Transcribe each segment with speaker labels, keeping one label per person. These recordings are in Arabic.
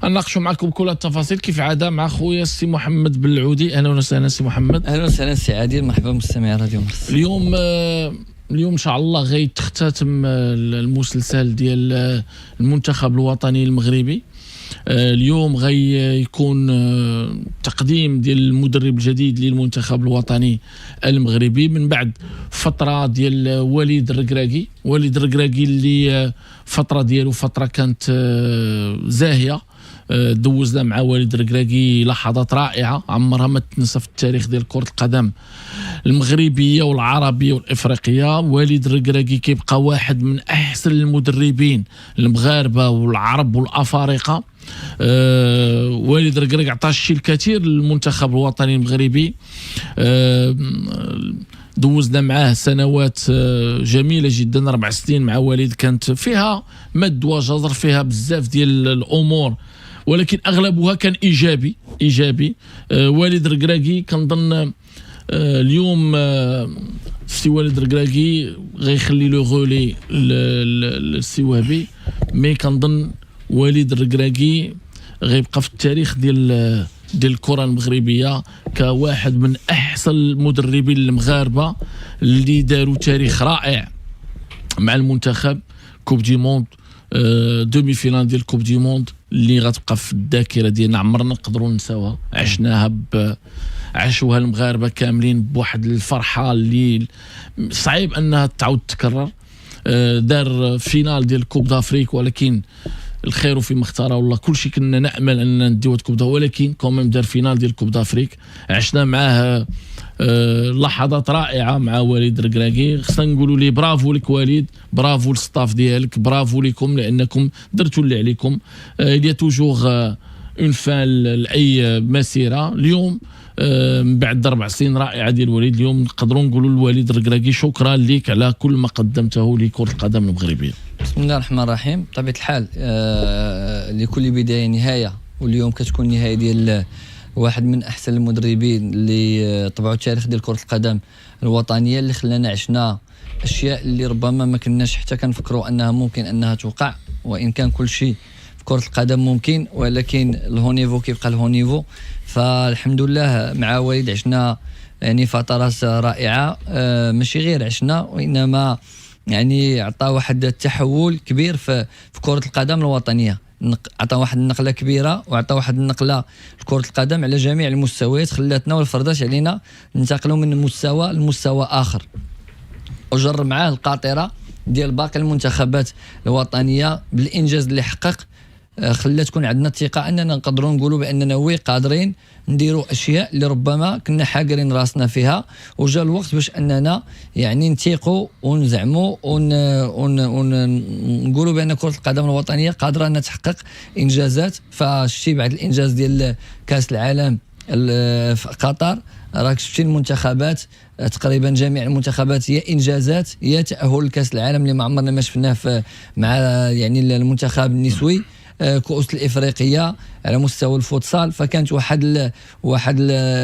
Speaker 1: نناقشوا معكم كل التفاصيل كيف عاده مع خويا السي محمد بن العودي. اهلا وسهلا سي محمد.
Speaker 2: اهلا وسهلا سي عادل، مرحبا مستمعي راديو مرس.
Speaker 1: اليوم ان شاء الله غيتختتم المسلسل ديال المنتخب الوطني المغربي. اليوم غيكون تقديم ديال المدرب الجديد للمنتخب الوطني المغربي من بعد فتره ديال وليد الركراكي. وليد الركراكي اللي فتره ديالو فتره كانت زاهيه، دوزنا مع وليد الركراكي لحظات رائعه عمرها ما تنسى في التاريخ ديال كره القدم المغربيه والعربيه والافريقيه. وليد الركراكي كيبقى واحد من احسن المدربين المغاربه والعرب والافارقه. وليد الركراكي عطى الشيء الكثير للمنتخب الوطني المغربي. دوزنا معاه سنوات جميله جدا، 4 سنين مع وليد كانت فيها مد وجزر، فيها بزاف ديال الامور ولكن اغلبها كان ايجابي. وليد الركراكي كنظن اليوم السي وليد الركراكي غيخلي لو غولي للسي وهبي، مي كنظن وليد الركراكي غيبقى في التاريخ ديال الكره المغربيه كواحد من احسن المدربين المغاربه اللي داروا تاريخ رائع مع المنتخب. كوب دي موند، دومي فينال ديال كوب دي موند اللي غتبقى في الذاكره ديالنا، عمرنا نقدروا نساوها. عشناها عاشوها المغاربه كاملين بواحد الفرحه اللي صعيب انها تعاود تكرر. دار فينال ديال كوب دافريك، ولكن الخير فيما اختاره الله. كل شيء كنا نامل اننا نديو كوب دا، ولكن كوميم دار فينال ديال كوب دافريك. عشنا معاه لحظات رائعه مع وليد الركراكي. خصنا نقولوا ليه برافو لك وليد، برافو للستاف ديالك، برافو لكم لانكم درتوا اللي عليكم. il y a toujours une fin لاي مسيره. اليوم من بعد 4 سنين رائعه ديال الوليد، اليوم نقدروا نقولوا لوليد الركراكي شكرا لك على كل ما قدمته لكره القدم المغربيه.
Speaker 2: بسم الله الرحمن الرحيم. بطبيعه الحال لكل بدايه نهايه، واليوم كتكون نهايه ديال واحد من احسن المدربين اللي طبعوا التاريخ ديال كره القدم الوطنيه، اللي خلانا عشنا اشياء اللي ربما ما كناش حتى كنفكروا انها ممكن انها توقع. وان كان كل شيء في كره القدم ممكن، ولكن الهو نيفو كيبقى الهو نيفو. فالحمد لله مع وليد عشنا يعني فترات رائعه، ماشي غير عشنا وانما يعني عطى واحد التحول كبير في كره القدم الوطنيه. عطى واحد النقله كبيره، وعطى واحد النقله لكره القدم على جميع المستويات، خلاتنا والفردات علينا ننتقلوا من مستوى لمستوى اخر، وجر معاه القاطره ديال باقي المنتخبات الوطنيه بالانجاز اللي حقق. خلات تكون عندنا الثقه اننا نقدروا نقولوا باننا قادرين نديروا اشياء اللي ربما كنا حاقرين راسنا فيها، وجا الوقت باش اننا يعني نثيقوا ونزعموا ونقولوا بان كره القدم الوطنيه قادره انها تحقق انجازات. فشتي بعد الانجاز ديال كاس العالم في قطر، راك شفتي المنتخبات تقريبا جميع المنتخبات يا انجازات يا تاهل لكاس العالم اللي ما عمرنا ما شفناه مع يعني المنتخب النسوي. كؤوس الافريقيه على مستوى الفوتسال، فكانت واحد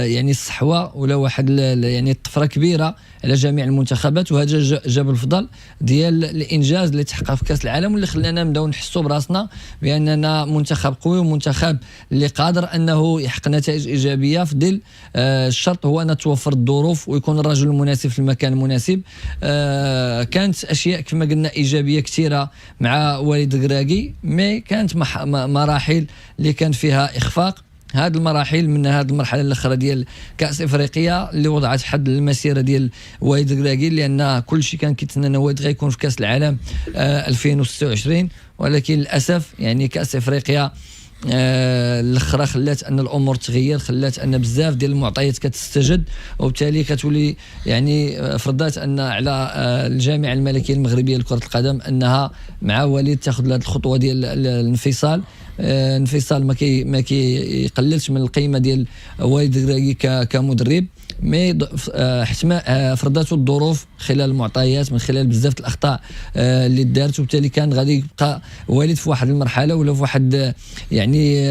Speaker 2: يعني الصحوه ولا واحد يعني الطفره كبيره على جميع المنتخبات. وهذا جاب الفضل ديال الانجاز اللي تحقق في كاس العالم، واللي خلانا نبداو نحسوا براسنا باننا منتخب قوي ومنتخب اللي قادر انه يحقق نتائج ايجابيه في ظل الشرط هو ان توفر الظروف ويكون الرجل المناسب في المكان المناسب. كانت اشياء كما قلنا ايجابيه كثيره مع وليد الركراكي، مي كانت مراحل اللي كان فيها اخفاق. هذه المراحل من هذه المرحله الاخرى ديال كاس افريقيا اللي وضعت حد للمسيره ديال وليد الركراكي، لان كل شيء كان كيتسنى وليد غيكون في كاس العالم 2026، ولكن للاسف يعني كاس افريقيا الاخرى خلات ان الامور تغير، خلات ان بزاف ديال المعطيات كتستجد، وبالتالي كتولي يعني فرضات ان على الجامعه الملكيه المغربيه لكره القدم انها مع وليد تاخذ هذه الخطوه ديال الانفصال. انفصال ما كيقللش من القيمه ديال وليد الركراكي كمدرب. مي فرضاته الظروف خلال المعطيات، من خلال بزاف الاخطاء اللي دارت، وبالتالي كان غادي يبقى والد في واحد المرحله ولا في واحد يعني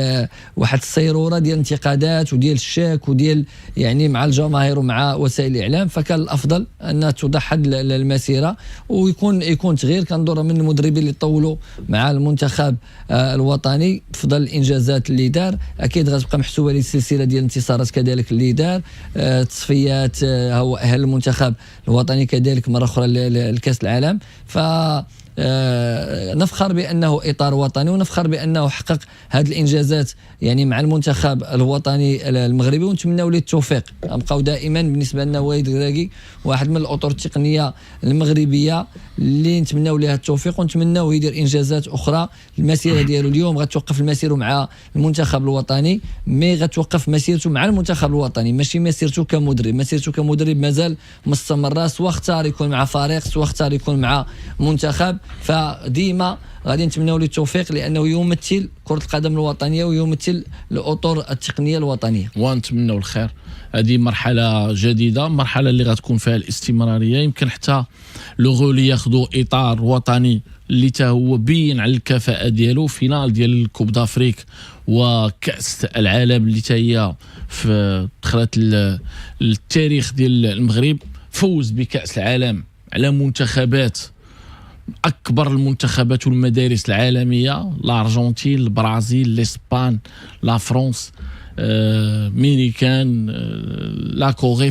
Speaker 2: واحد الصيروره ديال الانتقادات وديال الشك وديال يعني مع الجماهير ومع وسائل الاعلام. فكان الافضل ان توضح المسيره ويكون تغيير. كندور من المدربين اللي طولوا مع المنتخب الوطني بفضل الانجازات اللي دار، اكيد غتبقى محسوبه ليه السلسله ديال الانتصارات كذلك اللي دار، تصفيات، هو اهل المنتخب الوطني كذلك مره اخرى لكاس العالم. ف نفخر بانه اطار وطني، ونفخر بانه حقق هذه الانجازات يعني مع المنتخب الوطني المغربي، ونتمنوا له التوفيق. نبقاو دائما بالنسبه لنا وليد الكراكي واحد من الاطر التقنيه المغربيه اللي نتمنوا لها التوفيق، ونتمنوا يدير انجازات اخرى. المسيره ديالو اليوم غتوقف المسيره مع المنتخب الوطني، مي غتوقف مسيرته مع المنتخب الوطني، ماشي مسيرته كمدرب. مسيرته كمدرب مازال مستمره، سواء اختار يكون مع فريق سواء اختار يكون مع منتخب. فديما غادي نتمنوا له التوفيق لانه يمثل كرة القدم الوطنية ويمثل الاطر التقنية الوطنية،
Speaker 1: ونتمنوا الخير. هذه مرحلة جديدة، مرحلة اللي غتكون فيها الاستمرارية. يمكن حتى لو غولي ياخذوا اطار وطني اللي تا هو بين على الكفاءة ديالو. فينال ديال الكوب دافريك وكأس العالم اللي تا هي دخلت التاريخ ديال المغرب، فوز بكأس العالم على منتخبات اكبر المنتخبات والمدارس العالميه، الارجنتين، البرازيل، الاسبان، لا فرنسا، ميريكان، لا كوري.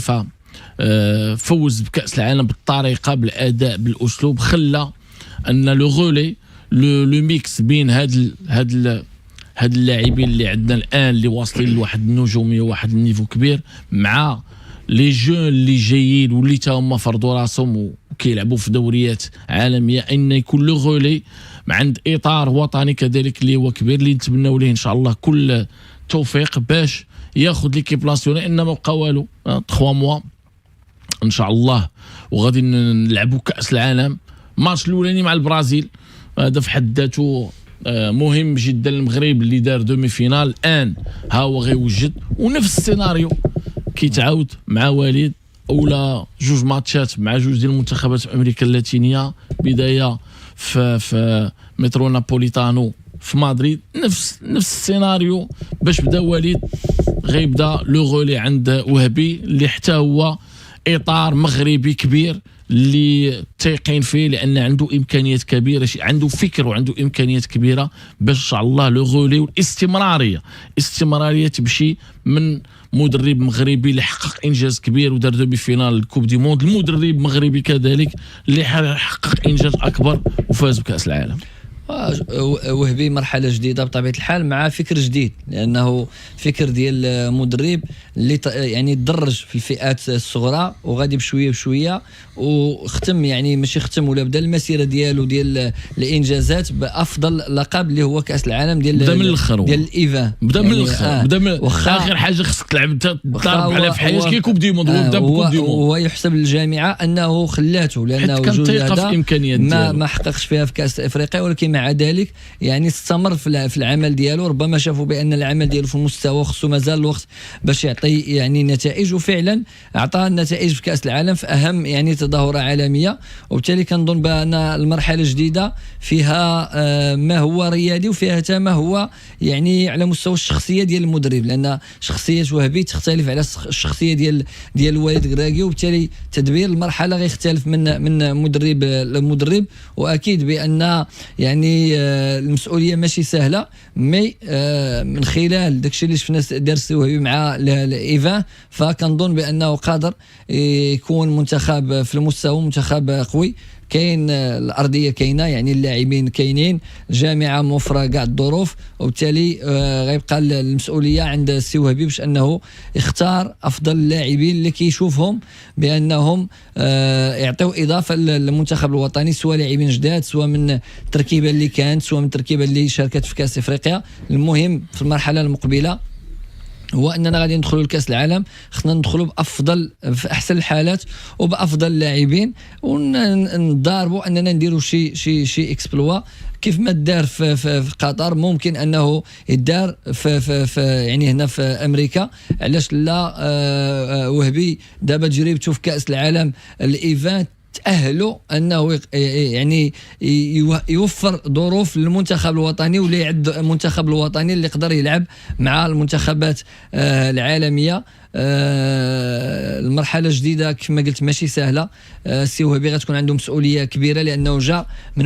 Speaker 1: فوز بكاس العالم بالطريقه، بالاداء، بالاسلوب، خلى ان لو غولي لو ميكس بين هاد اللاعبين اللي عندنا الان اللي واصلين لواحد النجوميه وواحد النيفو كبير، مع لي جون اللي جايين واللي تا هما فرضوا راسهم وكيلعبوا في دوريات عالميه، ان يكون لو غولي عند اطار وطني كذلك اللي هو كبير، اللي نتمنوا ليه ان شاء الله كل توفيق باش ياخذ ليكيب ناسيونال. انما بقى والو 3 موا ان شاء الله، وغادي نلعبوا كاس العالم. الماتش الاولاني مع البرازيل هذا في حد ذاته مهم جدا. المغرب اللي دار دومي فينال الان ها هو غيوجد، ونفس السيناريو كيتعاود مع وليد، اولا 2 ماتشات مع 2 ديال المنتخبات في امريكا اللاتينيه، بدايه في مترو نابوليتانو في مدريد، نفس السيناريو. باش بدا وليد غيبدا لو غولي عند وهبي اللي حتى هو اطار مغربي كبير اللي تايقين فيه، لان عنده امكانيات كبيره، عنده فكر وعنده امكانيات كبيره باش ان شاء الله لو غولي. والاستمراريه تمشي من مدرب مغربي اللي حقق انجاز كبير ودار دومي فينال الكوب دي موند، المدرب مغربي كذلك اللي حقق انجاز اكبر وفاز بكاس العالم.
Speaker 2: وهبي مرحله جديده بطبيعه الحال مع فكر جديد، لانه فكر ديال مدرب اللي يعني تدرج في الفئات الصغرى وغادي بشويه وختم، يعني ماشي ختم ولا بدا المسيره ديالو ديال الانجازات بافضل لقب اللي هو كاس العالم
Speaker 1: بدا من الاخر،
Speaker 2: ديال الايفان.
Speaker 1: بدا من الاخر، بدا من اخر حاجه خصك تلعب تضرب على في حياتك كي كوب دي موند. بدا بكوب دي موند،
Speaker 2: هو يحسب للجامعه انه خلاته، لانه وجود هذا ما حققش فيها في كاس افريقيا، ولكن مع ذلك يعني استمر في العمل ديالو. ربما شافوا بان العمل ديالو في المستوى خصو مازال الوقت باش يعطي يعني نتائج، وفعلا اعطى النتائج في كاس العالم في اهم يعني تظاهره عالميه. وبالتالي كنظن بان المرحله الجديده فيها ما هو ريادي، وفيها حتى ما هو يعني على مستوى الشخصيه ديال المدرب، لان شخصيه وهبي تختلف على الشخصيه ديال وليد الكراكي، وبالتالي تدبير المرحله غيختلف من مدرب لمدرب. واكيد بان يعني المسؤوليه ماشي سهله، مي من خلال داكشي اللي شفنا دار وهبي مع الايفان، فكنظن بانه قادر يكون منتخب في المستوى، منتخب قوي. كاين الارضيه كاينه، يعني اللاعبين كاينين، الجامعه موفره كاع الظروف، وبالتالي غيبقى المسؤوليه عند السي وهبي باش انه يختار افضل اللاعبين اللي كيشوفهم بانهم يعطيو اضافه للمنتخب الوطني، سواء لاعبين جداد، سواء من التركيبه اللي كانت، سواء من التركيبه اللي شاركت في كاس افريقيا. المهم في المرحله المقبله هو اننا غادي ندخلوا لكاس العالم، خصنا ندخلوا بافضل في احسن الحالات وبافضل اللاعبين، ونضاربوا اننا نديروا شي اكسبلوا كيف ما دار في قطر. ممكن انه يدار في يعني هنا في امريكا، علاش لا؟ وهبي دابا تجربته في كاس العالم الايفنت تأهلوا انه يعني يوفر ظروف للمنتخب الوطني، ولا يعد المنتخب الوطني اللي يقدر يلعب مع المنتخبات العالميه. المرحله الجديده كما قلت ماشي سهله. السي وهبي غتكون عنده مسؤوليه كبيره، لانه جاء من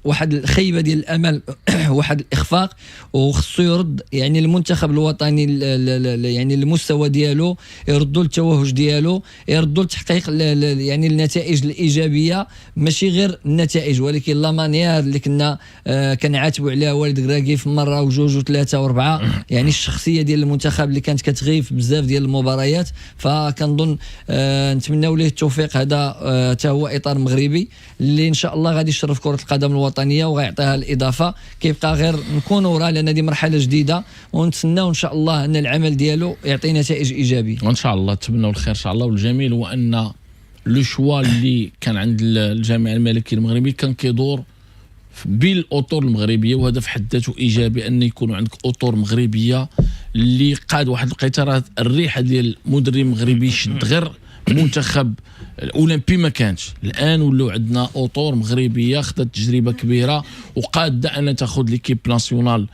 Speaker 2: واحد الخيبه ديال الامل واحد الاخفاق، وخصو يرد يعني المنتخب الوطني يعني المستوى ديالو، يردوا التوهج ديالو، يردوا لتحقيق يعني النتائج الايجابيه، ماشي غير النتائج ولكن لا مانيير اللي كنعاتبوا عليها والد كراكي في مره وجوج وثلاثه واربعه. يعني الشخصيه ديال المنتخب اللي كانت كتغيب في بزاف ديال المباريات. فكنظن نتمناو ليه التوفيق. هذا حتى هو اطار مغربي اللي ان شاء الله غادي يشرف كره القدم الوطنيه وغيعطيها الاضافه. كيبقى غير نكونوا وراه، لان هذه مرحله جديده، ونتسناو ان شاء الله ان العمل ديالو يعطي نتائج ايجابيه
Speaker 1: وان شاء الله. نتمنوا الخير ان شاء الله. والجميل هو ان لو شوا اللي كان عند الجامعه الملكي المغربي كان كيدور بين الاطر المغربيه، وهذا في حد ذاته ايجابي ان يكونوا عندك اطر مغربيه اللي قاد واحد الوقيته. راه الريحه ديال مدرب مغربي يشد غير منتخب الاولمبي ما كانش. الان ولاو عندنا اطور مغربيه خدت تجربه كبيره وقاده ان تاخذ ليكيب ناسيونال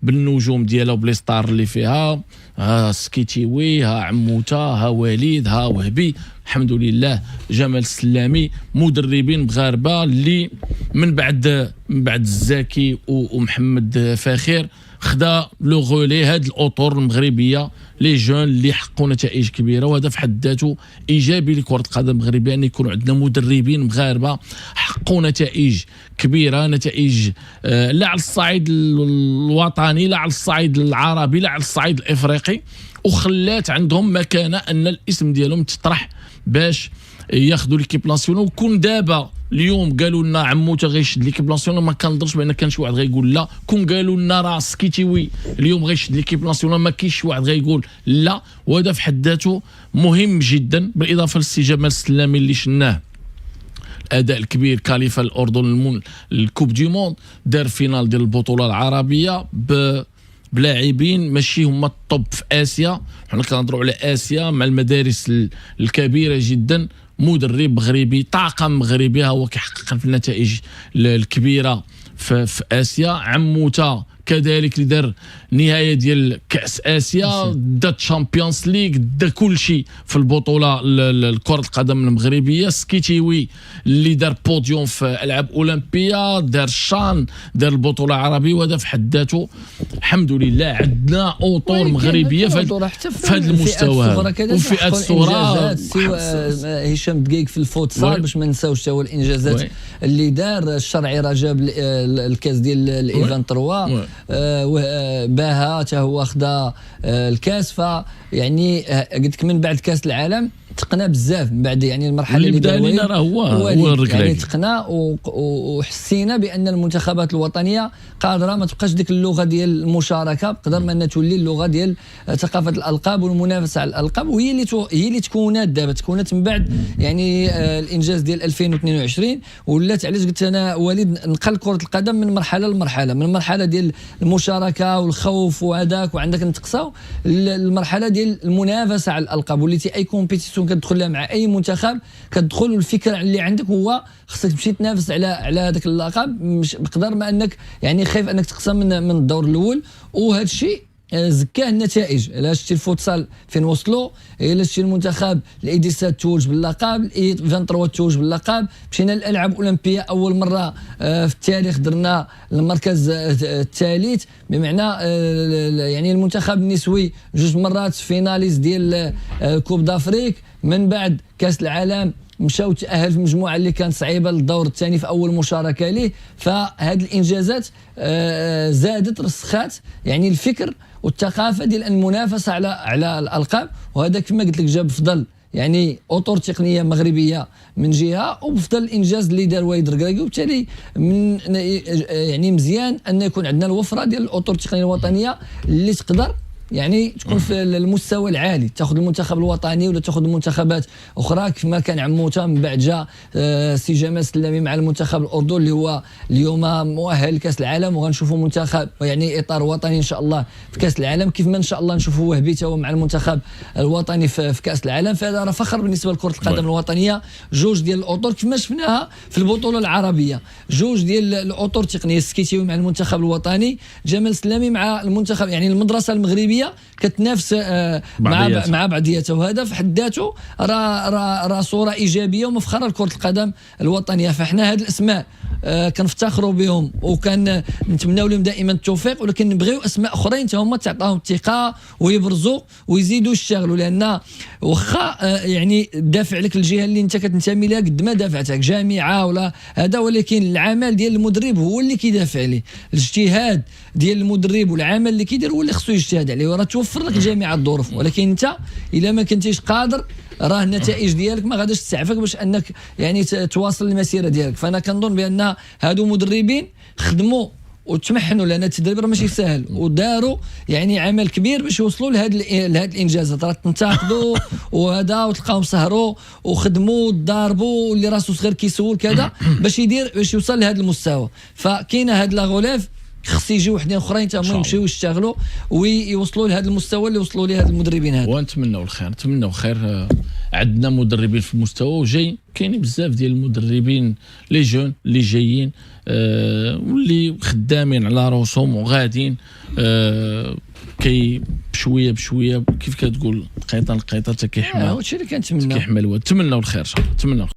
Speaker 1: بالنجوم ديالها وبلي ستار اللي فيها. ها سكيتيوي، ها عموته، ها وليد، ها وهبي، الحمد لله، جمال السلامي، مدربين مغاربه اللي من بعد الزاكي ومحمد فاخر خدا لو غولي هاد الاطر المغربيه لي جون اللي حققوا نتائج كبيره. وهذا في حد ذاته ايجابي لكره القدم المغربيه، ان يكونوا عندنا مدربين مغاربه حققوا نتائج كبيره، نتائج لا على الصعيد الوطني، لا على الصعيد العربي، لا على الصعيد الافريقي، وخلات عندهم مكانه ان الاسم ديالهم تطرح باش ياخذوا ليكيب ناسيونال. وكون دابا اليوم قالوا لنا عموته غيشد ليكيب ناسيونال، ما كنظنش بان كان شي واحد غيقول لا. كون قالوا لنا راه سكيتيوي اليوم غيشد ليكيب ناسيونال، ما كاينش شي واحد غيقول لا. وهذا في حد ذاته مهم جدا، بالاضافه للسي جمال السلامي اللي شناه الاداء الكبير كاليفا الاردن الكوب دي موند، دار فينال ديال البطوله العربيه بلاعبين ماشي هما الطب في اسيا. حنا كنهضروا على اسيا مع المدارس الكبيره جدا. مدرب مغربي، طاقم مغربي، ها هو كيحقق في النتائج الكبيره في اسيا. عموته كذلك اللي دار نهايه ديال كاس اسيا، دا تشامبيونز ليغ، دا كل شيء في البطوله كره القدم المغربيه. سكيتيوي اللي دار بوديوم في العاب اولمبيه، دار شان، دار البطوله العربيه. وهذا في حد ذاته الحمد لله عندنا اطور مغربيه في هذا المستوى وفئات الصغرى.
Speaker 2: هشام دقيق في الفوتسال باش ما نساوش حتى هو الانجازات اللي دار. الشرعي رجب الكاس ديال الايفان 3 باها حتى هو خدا الكاس. فيعني قلت لك من بعد كاس العالم تقنا بزاف، من بعد يعني المرحله اللي بدا لنا راه هو يعني تقنا وحسينا بان المنتخبات الوطنيه قادره ما تبقاش ديك اللغه ديال المشاركه، بقدر ما انها تولي اللغه ديال ثقافه الالقاب والمنافسه على الالقاب. وهي اللي تكونات دابا، تكونت من بعد يعني الانجاز ديال 2022. ولات علاش قلت انا وليد نقل كره القدم من مرحله لمرحله، من المرحله ديال المشاركه والخوف وهذاك وعندك نتقصاو، المرحله ديال المنافسه على الالقاب. وليتي اي كومبيتيسيون كتدخل لها مع اي منتخب كتدخل، والفكره اللي عندك هو خصك تمشي تنافس على هذاك اللقب، مش بقدر ما انك يعني خايف انك تقسم من الدور الاول. وهذا الشيء زكاه النتائج. الا شتي الفوتسال فين وصلوا، الا شتي المنتخب الايديسات توج باللقب، الاي 23 توج باللقب، مشينا للالعاب الاولمبيه اول مره في التاريخ درنا المركز الثالث، بمعنى يعني المنتخب النسوي جوج مرات فيناليست ديال كوب دافريك. من بعد كاس العالم مشاو تأهل في مجموعه اللي كانت صعيبه للدور الثاني في اول مشاركه ليه. فهاد الانجازات زادت رسخات يعني الفكر والثقافه ديال المنافسه على الالقاب. وهذا كما قلت لك جاب فضل يعني اطر تقنيه مغربيه من جهه، وبفضل الانجاز اللي دار والد ركراكي. وبالتالي من يعني مزيان ان يكون عندنا الوفره ديال الاطر التقنيه الوطنيه اللي تقدر يعني تكون في المستوى العالي، تاخذ المنتخب الوطني ولا تاخذ المنتخبات اخرى كما كان عموته. من بعد جا سي جمال سلامي مع المنتخب الاردني اللي هو اليوم مؤهل لكاس العالم، وغنشوفوا منتخب يعني اطار وطني ان شاء الله في كاس العالم، كيف ما ان شاء الله نشوفوا وهبي هو مع المنتخب الوطني في كاس العالم. فهذا راه فخر بالنسبه لكره القدم الوطنيه. جوج ديال الاطر كيف ما شفناها في البطوله العربيه، جوج ديال الاطر تقنيه، السكيتيوي مع المنتخب الوطني، جمال سلامي مع المنتخب، يعني المدرسه المغربيه كتنافس مع بعضياتها، وهذا في حد ذاته راه صوره ايجابيه ومفخره لكره القدم الوطنيه. فاحنا هاد الاسماء كنفتخروا بهم وكان نتمناو لهم دائما التوفيق، ولكن نبغيو اسماء اخرين حتى هما تعطاهم الثقه ويبرزوا ويزيدوا يشتغلوا، لان واخا يعني دافع لك الجهه اللي انت كتنتمي لها قد ما دافعتك جامعه ولا هذا، ولكن العمل ديال المدرب هو اللي كيدافع ليه، الاجتهاد ديال المدرب والعمل اللي كيدير هو اللي خصو يجتهد عليه، وراه توفر لك جميع الظروف، ولكن انت الا ما كنتيش قادر راه النتائج ديالك ما غاديش تسعفك باش انك يعني تواصل المسيره ديالك. فانا كنظن بان هادو مدربين خدموا وتمحنوا، لان التدريب راه ماشي سهل، وداروا يعني عمل كبير باش يوصلوا لهاد الانجازات. راه تنتقدوا وهذا وتلقاهم سهروا وخدموا وتضاربوا، واللي راسو صغير كيسول كذا باش يوصل لهذا المستوى. فكاينه هاد لاغوليف خص يجيو وحدين اخرين حتى هما يمشيو يشتغلوا ويوصلوا لهذا المستوى اللي وصلوا ليه هاد المدربين هذا.
Speaker 1: ونتمنوا الخير، نتمنوا خير. عندنا مدربين في المستوى وجاي، كاينين بزاف ديال المدربين لي جون اللي جايين واللي خدامين على راسهم وغادين كي بشويه بشويه كيف كتقول قيطه لقيطه حتى كيحمل.
Speaker 2: هادشي اللي كنتمنى.
Speaker 1: كيحمل. نتمنوا الخير ان شاء الله، نتمنوا.